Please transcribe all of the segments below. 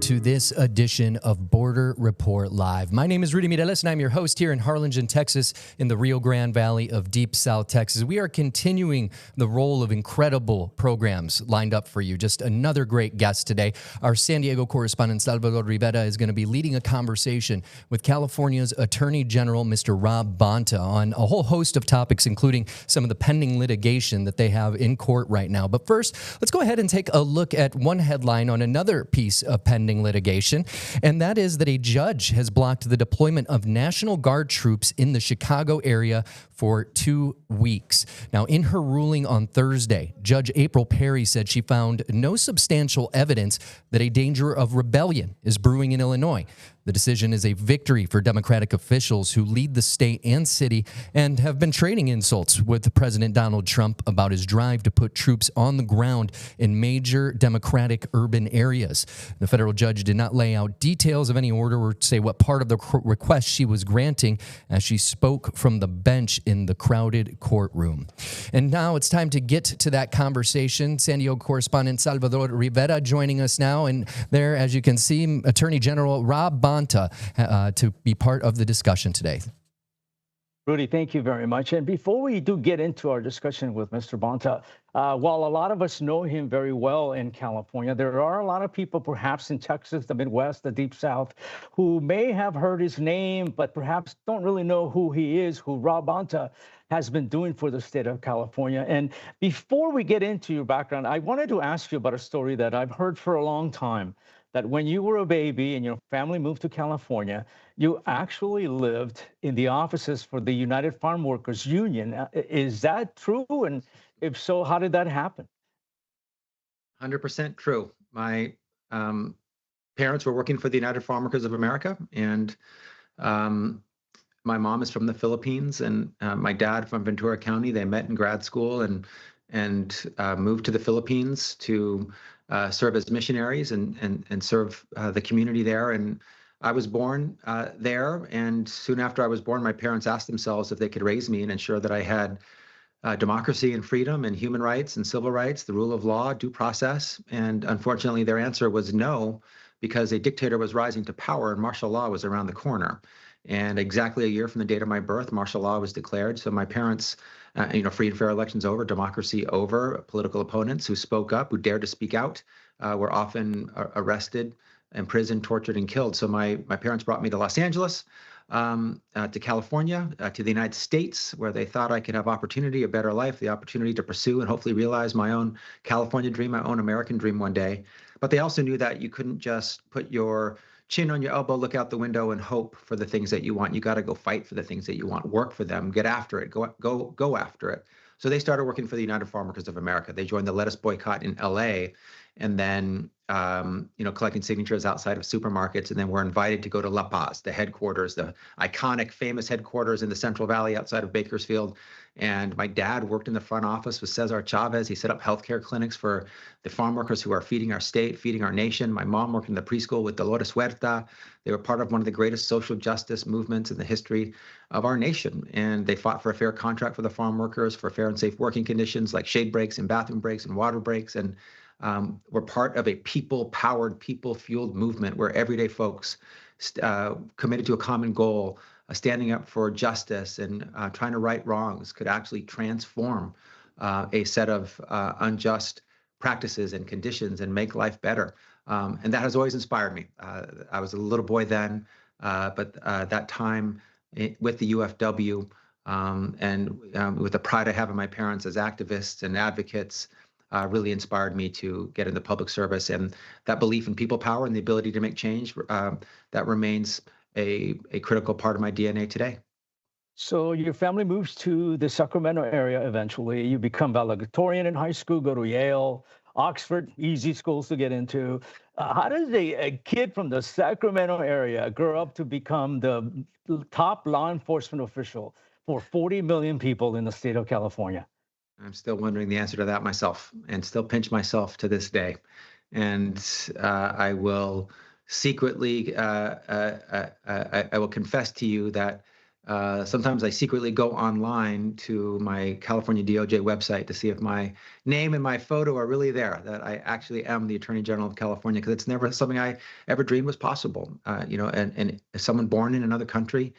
to this edition of Border Report Live. My name is Rudy Mireles, and I'm your host here in Harlingen, Texas, in the Rio Grande Valley of Deep South Texas. We are continuing the role of incredible programs lined up for you. Just another great guest today. Our San Diego correspondent, Salvador Rivera, is going to be leading a conversation with California's Attorney General, Mr. Rob Bonta, on a whole host of topics, including some of the pending litigation that they have in court right now. But first, let's go ahead and take a look at one headline on another piece of pending litigation, and that is that a judge has blocked the deployment of National Guard troops in the Chicago area for 2 weeks. Now, in her ruling on Thursday, Judge April Perry said she found no substantial evidence that a danger of rebellion is brewing in Illinois. The decision is a victory for Democratic officials who lead the state and city and have been trading insults with President Donald Trump about his drive to put troops on the ground in major Democratic urban areas. The federal judge did not lay out details of any order or say what part of the request she was granting as she spoke from the bench in the crowded courtroom. And now it's time to get to that conversation. San Diego correspondent Salvador Rivera joining us now. And there, as you can see, Attorney General Rob Bonta to be part of the discussion today. Rudy, thank you very much. And before we do get into our discussion with Mr. Bonta, while a lot of us know him very well in California, there are a lot of people perhaps in Texas, the Midwest, the Deep South, who may have heard his name, but perhaps don't really know who he is, who Rob Bonta has been doing for the state of California. And before we get into your background, I wanted to ask you about a story that I've heard for a long time, that when you were a baby and your family moved to California, you actually lived in the offices for the United Farm Workers Union. Is that true? And if so, how did that happen? 100% true. My parents were working for the United Farm Workers of America, and my mom is from the Philippines, and my dad from Ventura County. They met in grad school and moved to the Philippines to serve as missionaries and serve the community there. And I was born there, and soon after I was born, my parents asked themselves if they could raise me and ensure that I had democracy and freedom and human rights and civil rights, the rule of law, due process. And unfortunately, their answer was no, because a dictator was rising to power and martial law was around the corner. And exactly a year from the date of my birth, martial law was declared. So my parents, free and fair elections over, democracy over, political opponents who spoke up, who dared to speak out, were often arrested, imprisoned, tortured, and killed. So my parents brought me to Los Angeles, to California, to the United States, where they thought I could have opportunity, a better life, the opportunity to pursue and hopefully realize my own California dream, my own American dream one day. But they also knew that you couldn't just put your chin on your elbow, look out the window, and hope for the things that you want. You got to go fight for the things that you want, work for them, get after it, go after it. So they started working for the United Farm Workers of America. They joined the lettuce boycott in LA, and then collecting signatures outside of supermarkets, and then were invited to go to La Paz, the headquarters, the iconic, famous headquarters in the Central Valley outside of Bakersfield. And my dad worked in the front office with Cesar Chavez. He set up healthcare clinics for the farm workers who are feeding our state, feeding our nation. My mom worked in the preschool with Dolores Huerta. They were part of one of the greatest social justice movements in the history of our nation. And they fought for a fair contract for the farm workers, for fair and safe working conditions like shade breaks and bathroom breaks and water breaks. And we're part of a people-powered, people-fueled movement where everyday folks committed to a common goal, standing up for justice and trying to right wrongs, could actually transform a set of unjust practices and conditions and make life better. And that has always inspired me. I was a little boy then, but that time with the UFW and with the pride I have in my parents as activists and advocates, really inspired me to get into public service. And that belief in people power and the ability to make change, that remains a critical part of my DNA today. So your family moves to the Sacramento area eventually. You become valedictorian in high school, go to Yale, Oxford, easy schools to get into. How does a kid from the Sacramento area grow up to become the top law enforcement official for 40 million people in the state of California? I'm still wondering the answer to that myself, and still pinch myself to this day. And I will secretly, I will confess to you that Sometimes I secretly go online to my California DOJ website to see if my name and my photo are really there, that I actually am the Attorney General of California, because it's never something I ever dreamed was possible. And as someone born in another country,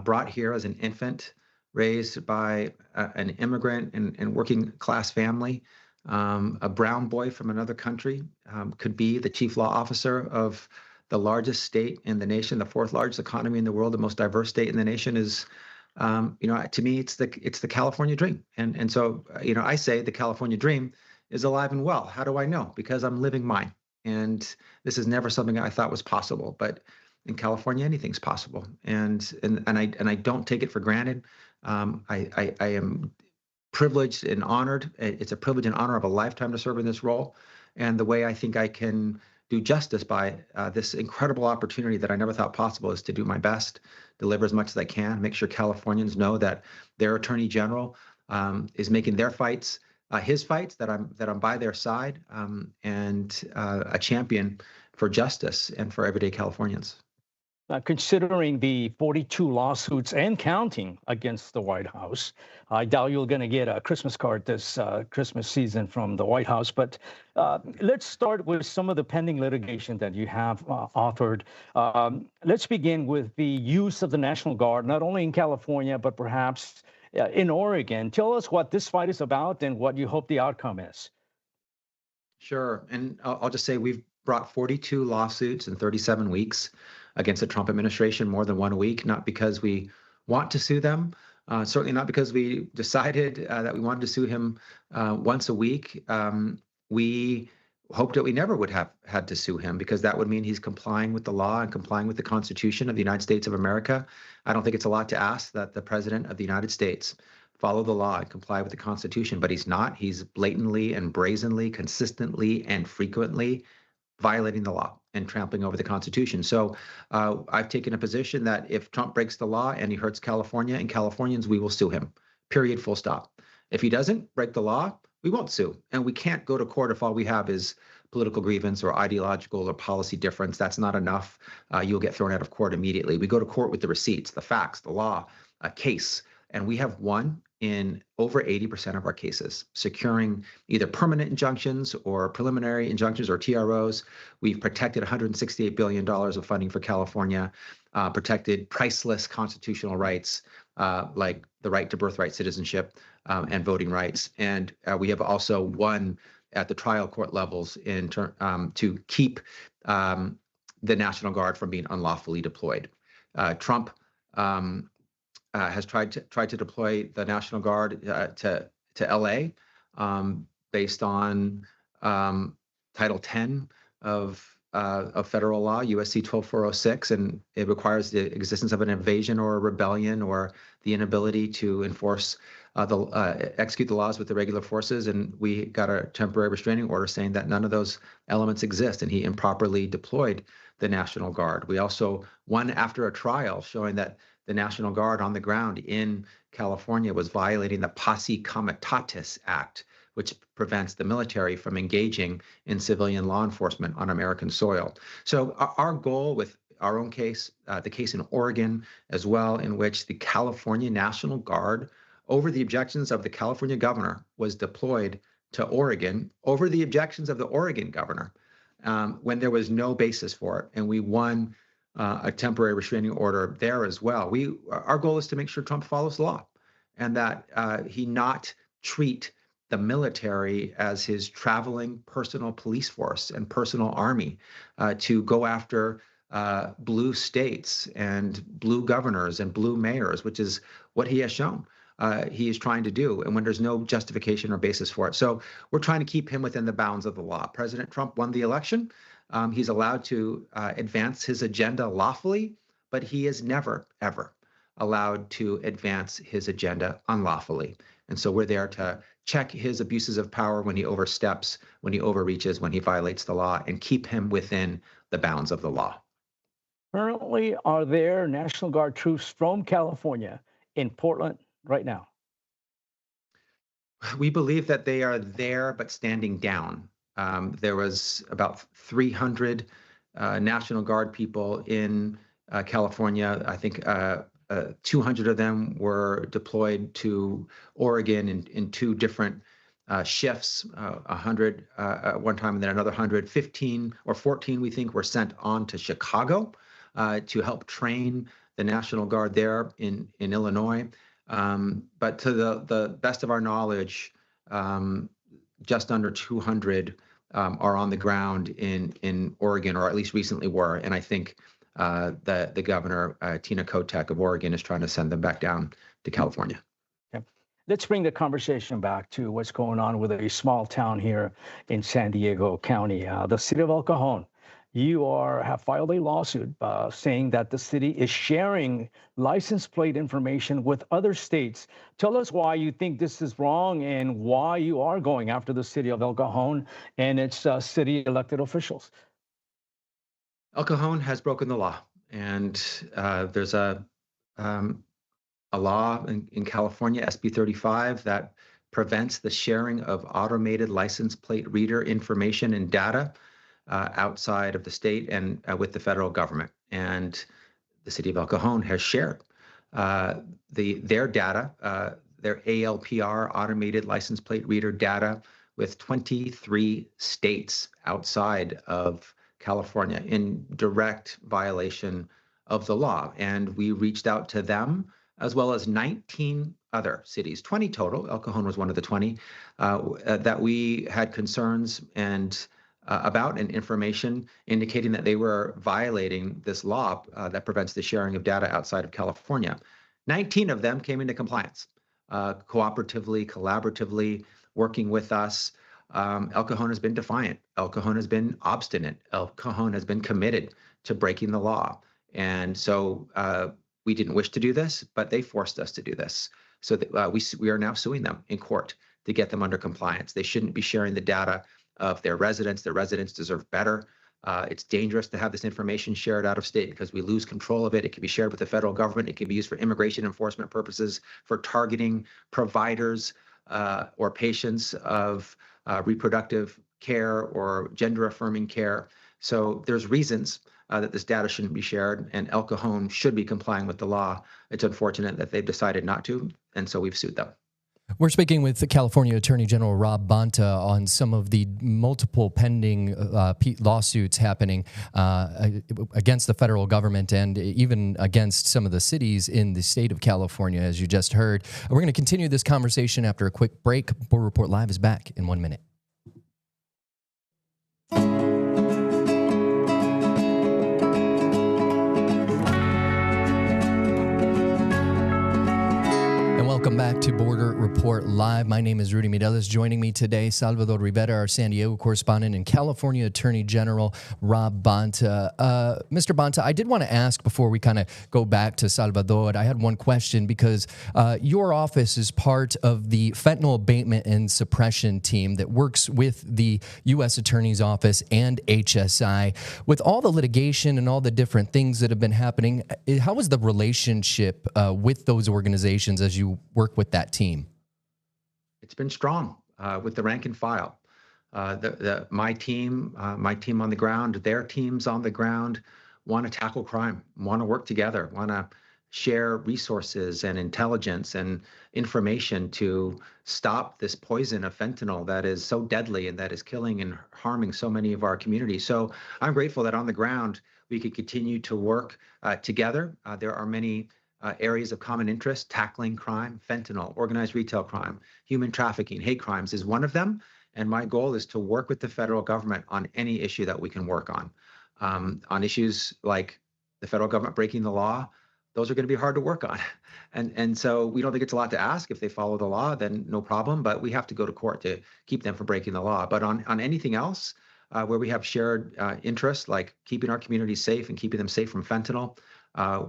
brought here as an infant, raised by an immigrant and working class family, a brown boy from another country, could be the chief law officer of the largest state in the nation, the fourth largest economy in the world, the most diverse state in the nation is, to me, it's the California dream. And so, I say the California dream is alive and well. How do I know? Because I'm living mine. And this is never something I thought was possible, but in California, anything's possible. And I don't take it for granted. I am privileged and honored. It's a privilege and honor of a lifetime to serve in this role. And the way I think I can do justice by this incredible opportunity that I never thought possible is to do my best, deliver as much as I can, make sure Californians know that their Attorney General is making their fights, his fights, that I'm by their side, and a champion for justice and for everyday Californians. Considering the 42 lawsuits and counting against the White House, I doubt you're going to get a Christmas card this Christmas season from the White House. But let's start with some of the pending litigation that you have authored. Let's begin with the use of the National Guard, not only in California, but perhaps in Oregon. Tell us what this fight is about and what you hope the outcome is. Sure. And I'll just say we've brought 42 lawsuits in 37 weeks against the Trump administration, more than one a week, not because we want to sue them, certainly not because we decided that we wanted to sue him once a week. We hoped that we never would have had to sue him, because that would mean he's complying with the law and complying with the Constitution of the United States of America. I don't think it's a lot to ask that the President of the United States follow the law and comply with the Constitution, but he's not. He's blatantly and brazenly, consistently and frequently violating the law and trampling over the Constitution. So I've taken a position that if Trump breaks the law and he hurts California and Californians, we will sue him. Period, full stop. If he doesn't break the law, we won't sue. And we can't go to court if all we have is political grievance or ideological or policy difference. That's not enough. You'll get thrown out of court immediately. We go to court with the receipts, the facts, the law, a case. And we have won in over 80% of our cases, securing either permanent injunctions or preliminary injunctions or TROs. We've protected $168 billion of funding for California, protected priceless constitutional rights like the right to birthright citizenship and voting rights. And we have also won at the trial court levels to keep the National Guard from being unlawfully deployed. Trump has tried to deploy the National Guard to LA based on Title 10 of federal law, USC 12406, and it requires the existence of an invasion or a rebellion or the inability to enforce execute the laws with the regular forces. And we got a temporary restraining order saying that none of those elements exist, and he improperly deployed the National Guard. We also won after a trial showing that the National Guard on the ground in California was violating the Posse Comitatus Act, which prevents the military from engaging in civilian law enforcement on American soil. So our goal with our own case, the case in Oregon as well, in which the California National Guard, over the objections of the California governor, was deployed to Oregon over the objections of the Oregon governor when there was no basis for it. And we won a temporary restraining order there as well. Our goal is to make sure Trump follows the law and that he not treat the military as his traveling personal police force and personal army to go after blue states and blue governors and blue mayors, which is what he has shown he is trying to do, and when there's no justification or basis for it. So we're trying to keep him within the bounds of the law. President Trump won the election. He's allowed to advance his agenda lawfully, but he is never, ever allowed to advance his agenda unlawfully. And so we're there to check his abuses of power when he oversteps, when he overreaches, when he violates the law, and keep him within the bounds of the law. Currently, are there National Guard troops from California in Portland right now? We believe that they are there, but standing down. There was about 300 National Guard people in California, I think 200 of them were deployed to Oregon in two different shifts, 100 at one time and then another 100. 15 or 14, we think, were sent on to Chicago to help train the National Guard there in Illinois. But to the best of our knowledge, just under 200 are on the ground in Oregon, or at least recently were. And I think the governor, Tina Kotek of Oregon, is trying to send them back down to California. Okay. Let's bring the conversation back to what's going on with a small town here in San Diego County, the city of El Cajon. You have filed a lawsuit saying that the city is sharing license plate information with other states. Tell us why you think this is wrong and why you are going after the city of El Cajon and its city elected officials. El Cajon has broken the law, and there's a law in California, SB 35, that prevents the sharing of automated license plate reader information and data outside of the state and with the federal government. And the city of El Cajon has shared their data, their ALPR, automated license plate reader data, with 23 states outside of California in direct violation of the law. And we reached out to them, as well as 19 other cities, 20 total. El Cajon was one of the 20, that we had concerns about and information indicating that they were violating this law that prevents the sharing of data outside of California. 19 of them came into compliance, cooperatively, collaboratively, working with us. El Cajon has been defiant. El Cajon has been obstinate. El Cajon has been committed to breaking the law. And so we didn't wish to do this, but they forced us to do this. So that, we are now suing them in court to get them under compliance. They shouldn't be sharing the data of their residents. Their residents deserve better. It's dangerous to have this information shared out of state because we lose control of it. It can be shared with the federal government. It can be used for immigration enforcement purposes, for targeting providers or patients of reproductive care or gender affirming care. So there's reasons that this data shouldn't be shared, and El Cajon should be complying with the law. It's unfortunate that they've decided not to, and so we've sued them. We're speaking with the California Attorney General Rob Bonta on some of the multiple pending lawsuits happening against the federal government and even against some of the cities in the state of California, as you just heard. We're going to continue this conversation after a quick break. Border Report Live is back in 1 minute. Welcome back to Border Report Live. My name is Rudy Mireles. Joining me today, Salvador Rivera, our San Diego correspondent, and California Attorney General Rob Bonta. Mr. Bonta, I did want to ask before we kind of go back to Salvador, I had one question because your office is part of the fentanyl abatement and suppression team that works with the U.S. Attorney's Office and HSI. With all the litigation and all the different things that have been happening, how is the relationship with those organizations as you work with that team? It's been strong with the rank and file. My team on the ground, their teams on the ground want to tackle crime, want to work together, want to share resources and intelligence and information to stop this poison of fentanyl that is so deadly and that is killing and harming so many of our communities. So I'm grateful that on the ground we could continue to work together. There are many areas of common interest. Tackling crime, fentanyl, organized retail crime, human trafficking, hate crimes is one of them. And my goal is to work with the federal government on any issue that we can work on issues like the federal government breaking the law. Those are going to be hard to work on. And so we don't think it's a lot to ask. If they follow the law, then no problem. But we have to go to court to keep them from breaking the law. But on anything else where we have shared interests, like keeping our communities safe and keeping them safe from fentanyl,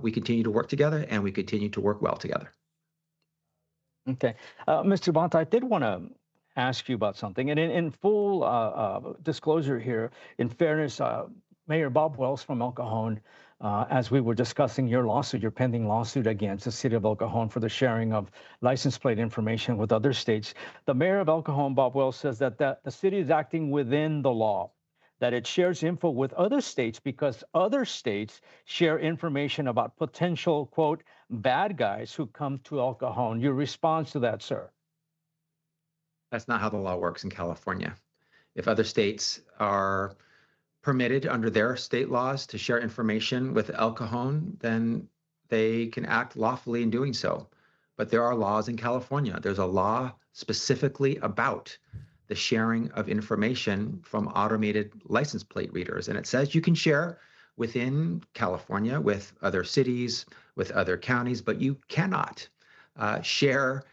we continue to work together, and we continue to work well together. Okay. Mr. Bonta, I did want to ask you about something. And in full disclosure here, in fairness, Mayor Bob Wells from El Cajon, as we were discussing your lawsuit, your pending lawsuit against the city of El Cajon for the sharing of license plate information with other states, the mayor of El Cajon, Bob Wells, says that the city is acting within the law, that it shares info with other states because other states share information about potential, quote, bad guys who come to El Cajon. Your response to that, sir? That's not how the law works in California. If other states are permitted under their state laws to share information with El Cajon, then they can act lawfully in doing so. But there are laws in California. There's a law specifically about the sharing of information from automated license plate readers. And it says you can share within California with other cities, with other counties, but you cannot share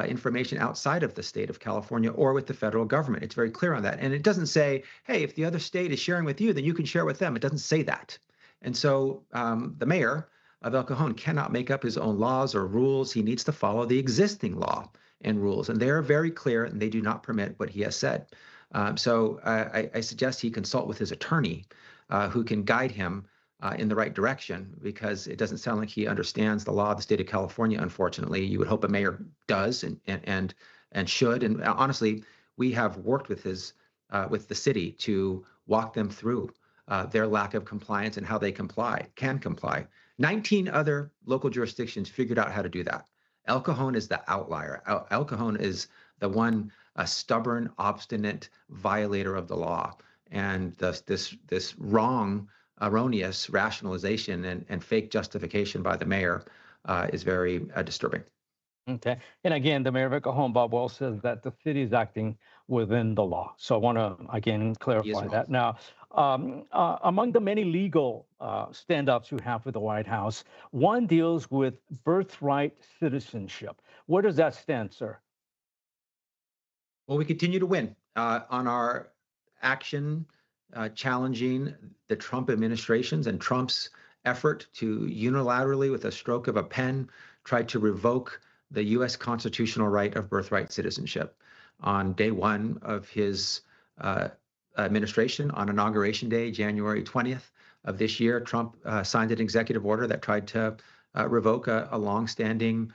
information outside of the state of California or with the federal government. It's very clear on that. And it doesn't say, hey, if the other state is sharing with you, then you can share with them. It doesn't say that. And so the mayor of El Cajon cannot make up his own laws or rules. He needs to follow the existing law and rules. And they are very clear, and they do not permit what he has said. So I suggest he consult with his attorney who can guide him in the right direction, because it doesn't sound like he understands the law of the state of California. Unfortunately, you would hope a mayor does and should. And honestly, we have worked with with the city to walk them through their lack of compliance and how they can comply. 19 other local jurisdictions figured out how to do that. El Cajon is the outlier. El Cajon is the one stubborn, obstinate violator of the law, and this erroneous rationalization and fake justification by the mayor is very disturbing. Okay. And again, the mayor of El Cajon, Bob Wells, says that the city is acting within the law. So I want to, again, clarify that. Now, among the many legal stand-ups you have with the White House, one deals with birthright citizenship. Where does that stand, sir? Well, we continue to win on our action challenging the Trump administrations and Trump's effort to unilaterally, with a stroke of a pen, try to revoke the U.S. constitutional right of birthright citizenship. On day one of his administration, on Inauguration Day, January 20th of this year, Trump signed an executive order that tried to revoke a longstanding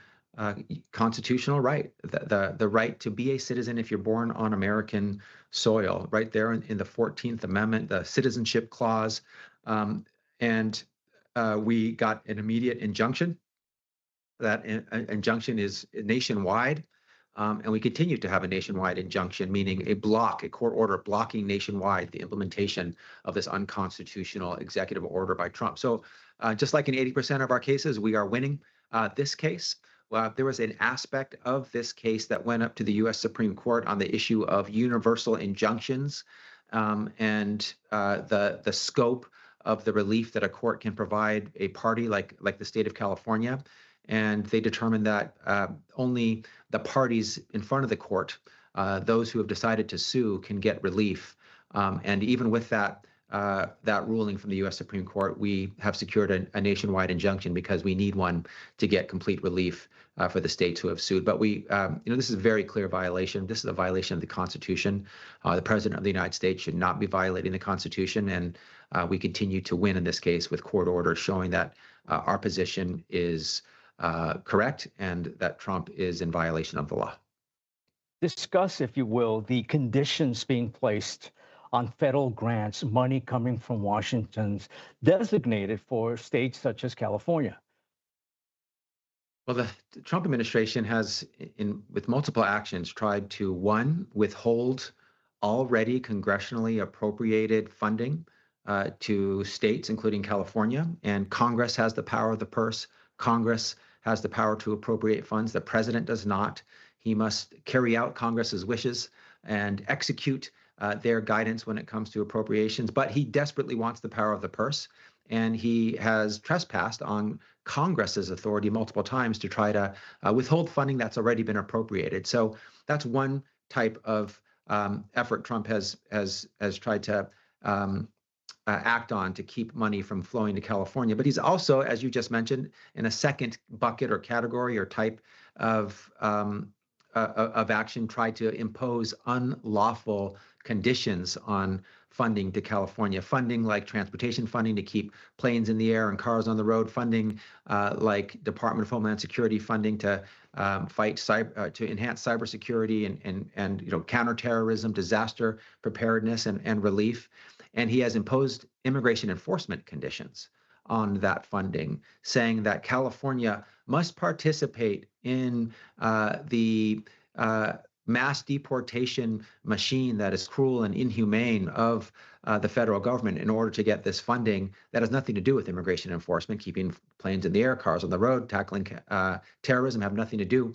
constitutional right, the right to be a citizen if you're born on American soil, right there in the 14th Amendment, the citizenship clause. And we got an immediate injunction. That injunction is nationwide. And we continue to have a nationwide injunction, meaning a court order blocking nationwide the implementation of this unconstitutional executive order by Trump. So just like in 80% of our cases, we are winning this case. There was an aspect of this case that went up to the U.S. Supreme Court on the issue of universal injunctions and the scope of the relief that a court can provide a party like the state of California. And they determined that only the parties in front of the court, those who have decided to sue, can get relief. And even with that ruling from the U.S. Supreme Court, we have secured a nationwide injunction because we need one to get complete relief for the states who have sued. But this is a very clear violation. This is a violation of the Constitution. The President of the United States should not be violating the Constitution, and we continue to win in this case with court orders showing that our position is correct and that Trump is in violation of the law. Discuss, if you will, the conditions being placed on federal grants, money coming from Washington's designated for states such as California. Well, the Trump administration has, with multiple actions, tried to, one, withhold already congressionally appropriated funding to states, including California. And Congress has the power of the purse. Congress has the power to appropriate funds. The president does not. He must carry out Congress's wishes and execute their guidance when it comes to appropriations. But he desperately wants the power of the purse. And he has trespassed on Congress's authority multiple times to try to withhold funding that's already been appropriated. So that's one type of effort Trump has tried to act on to keep money from flowing to California. But he's also, as you just mentioned, in a second bucket or category or type of action, tried to impose unlawful conditions on funding to California, funding like transportation funding to keep planes in the air and cars on the road, funding like Department of Homeland Security funding to fight to enhance cybersecurity and counterterrorism, disaster preparedness and relief. And he has imposed immigration enforcement conditions on that funding, saying that California must participate in the mass deportation machine that is cruel and inhumane of the federal government in order to get this funding that has nothing to do with immigration enforcement, keeping planes in the air, cars on the road, tackling terrorism, have nothing to do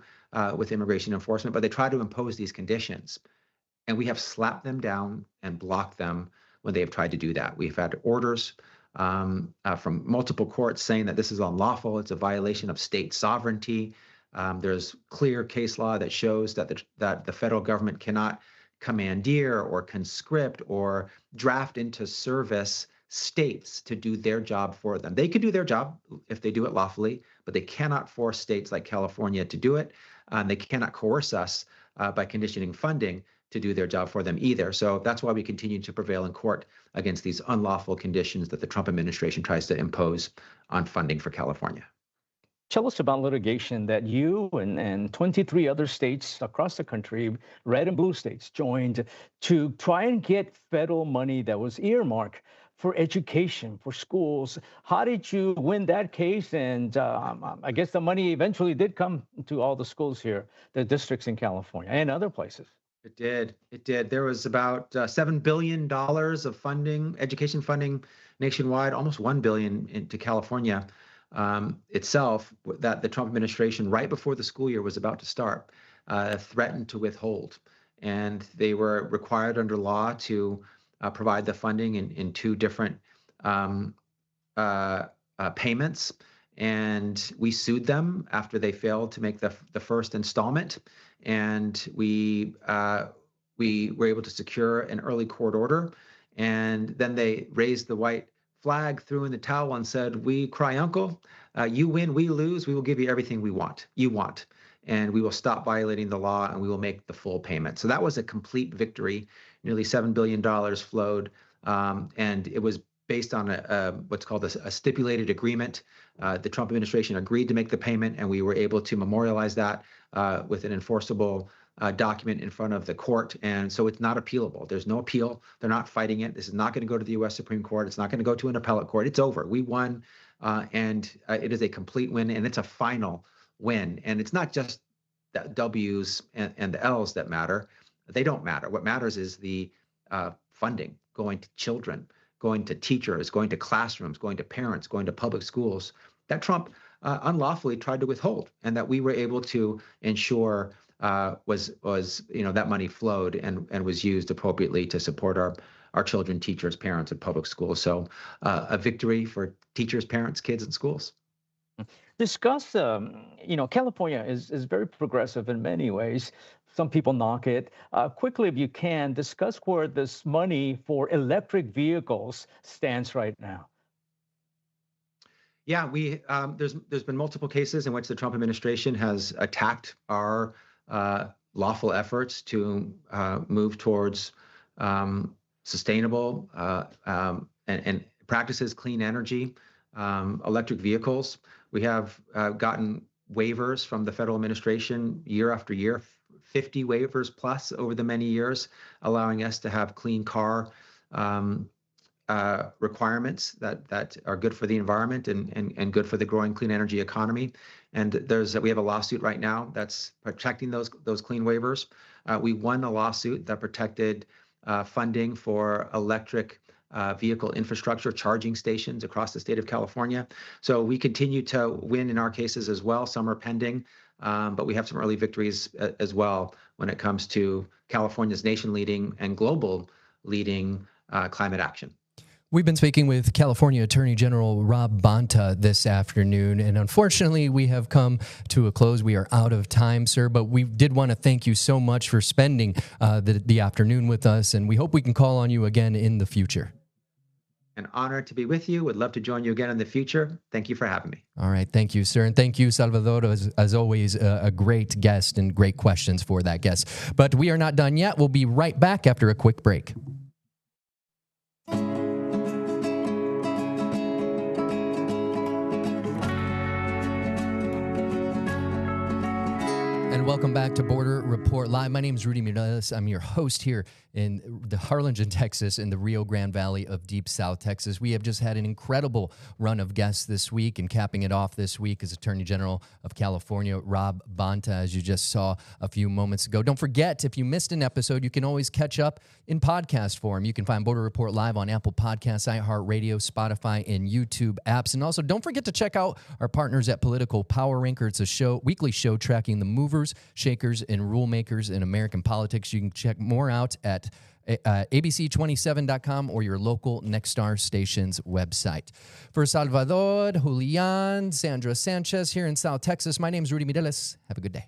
with immigration enforcement, but they try to impose these conditions. And we have slapped them down and blocked them when they have tried to do that. We've had orders from multiple courts saying that this is unlawful. It's a violation of state sovereignty. There's clear case law that shows that the federal government cannot commandeer or conscript or draft into service states to do their job for them. They could do their job if they do it lawfully, but they cannot force states like California to do it. They cannot coerce us by conditioning funding to do their job for them either. So that's why we continue to prevail in court against these unlawful conditions that the Trump administration tries to impose on funding for California. Tell us about litigation that you and 23 other states across the country, red and blue states, joined to try and get federal money that was earmarked for education, for schools. How did you win that case? And I guess the money eventually did come to all the schools here, the districts in California and other places. It did. It did. There was about $7 billion of funding, education funding nationwide, almost $1 billion into California itself, that the Trump administration, right before the school year was about to start, threatened to withhold. And they were required under law to provide the funding in two different payments. And we sued them after they failed to make the first installment. And we were able to secure an early court order. And then they raised the white flag, threw in the towel, and said, "We cry uncle. You win, we lose. We will give you everything you want. And we will stop violating the law, and we will make the full payment." So that was a complete victory. Nearly $7 billion flowed. And it was based on what's called a stipulated agreement. The Trump administration agreed to make the payment, and we were able to memorialize that with an enforceable document in front of the court. And so it's not appealable. There's no appeal. They're not fighting it. This is not going to go to the U.S. Supreme Court. It's not going to go to an appellate court. It's over. We won, and it is a complete win, and it's a final win. And it's not just the W's and the L's that matter. They don't matter. What matters is the funding going to children, going to teachers, going to classrooms, going to parents, going to public schools, that Trump unlawfully tried to withhold, and that we were able to ensure was that money flowed and was used appropriately to support our children, teachers, parents, and public schools. So a victory for teachers, parents, kids, and schools. Discuss, California is very progressive in many ways. Some people knock it. Quickly, if you can, discuss where this money for electric vehicles stands right now. Yeah, there's been multiple cases in which the Trump administration has attacked our lawful efforts to move towards sustainable and practices clean energy, electric vehicles. We have gotten waivers from the federal administration year after year, 50 waivers plus over the many years, allowing us to have clean car requirements that are good for the environment and good for the growing clean energy economy. And we have a lawsuit right now that's protecting those clean waivers. We won a lawsuit that protected funding for electric vehicle infrastructure, charging stations across the state of California. So we continue to win in our cases as well. Some are pending, but we have some early victories as well when it comes to California's nation-leading and global leading climate action. We've been speaking with California Attorney General Rob Bonta this afternoon, and unfortunately, we have come to a close. We are out of time, sir, but we did want to thank you so much for spending the afternoon with us, and we hope we can call on you again in the future. An honor to be with you. Would love to join you again in the future. Thank you for having me. All right. Thank you, sir. And thank you, Salvador, as always, a great guest and great questions for that guest. But we are not done yet. We'll be right back after a quick break. And welcome back to Border Report Live. My name is Rudy Mireles. I'm your host here in the Harlingen, Texas, in the Rio Grande Valley of Deep South Texas. We have just had an incredible run of guests this week, and capping it off this week is Attorney General of California, Rob Bonta, as you just saw a few moments ago. Don't forget, if you missed an episode, you can always catch up in podcast form. You can find Border Report Live on Apple Podcasts, iHeartRadio, Spotify, and YouTube apps. And also, don't forget to check out our partners at Political Power Ranker. It's a weekly show tracking the movers, shakers, and rule makers in American politics. You can check more out at abc27.com or your local Nexstar station's website. For Salvador, Julian, Sandra Sanchez here in South Texas, my name is Rudy Mireles. Have a good day.